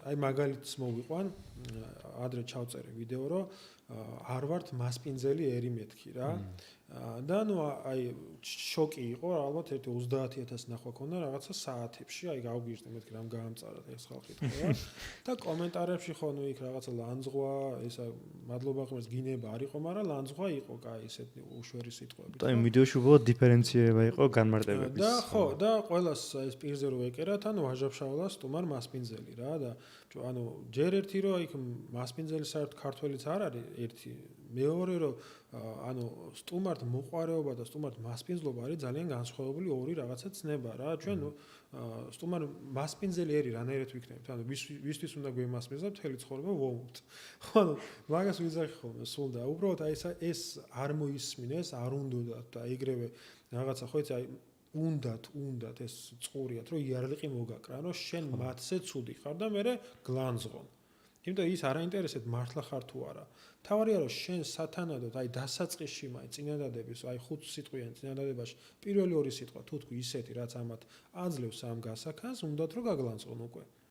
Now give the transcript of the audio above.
აი მაგალითს მოვიყვან, ადრე ჩავწერე ვიდეო, რომ არ ვართ მასპინძელი ერი მეთქი რა. და ნუ აი შოკი იყო, ალბათ ერთი 30000 ნახვა ქონდა რაღაცა საათებში, აი გავგიჟდი მეთქი რამ გაამწარა ეს ხალხი თქვა და კომენტარებში ხო ნუ იქ რაღაცა ლანძღვა, ისა მადლობა ღმერთს გინება არ იყო, მაგრამ ლანძღვა იყო, კაი ესეთი უშვერი სიტყვები. და იმ ვიდეოში უბრალოდ დიფერენცირება იყო განმარტებების. და ხო, და ყველას ეს პირზე რო ეკერათ, ანუ ვაჟა-ფშაველას სტუმარ მასპინძელი რა და ანუ ჯერ ერთი რომ იქ მასპინძელი საერთოდ ქართველიც არ არის ერთი, მეორე რომ ანუ სტუმართ მოყვარეობა და სტუმართ მასპინძლობა არის ძალიან განსხვავებული ორი რაღაცა ცნება რა. ჩვენ სტუმარ მასპინძელი ერი რანაირად ვიქნებით? ანუ ვისთვის უნდა გვემასპინძლოთ მთელი ცხოვრება ვოუმთ. ხო, ანუ მაგას ვიძახი ხოლმე სულ და უბრალოდ აი ეს არ მოისმინეს, არ უნდათ და ეგრევე რაღაცა ხო იცი აი უნდათ ეს წყურიათ რომ იარლიყი მოგაკრა, რომ შენ მათზე ცუდი ხარ და მე გლანძღონ. იმიტომ ის არ აინტერესებს მართლა ხარ თუ არა. თავარია რომ შენ სათანადოდ აი დასაწყისში მაინც წინადადების აი 5 სიტყვიან წინადადებაში პირველი 2 სიტყვა თუ თქვი ისეთი რაც ამათ აძლევს ამ გასაქანს უნდათ რომ გაგლანძღონ უკვე.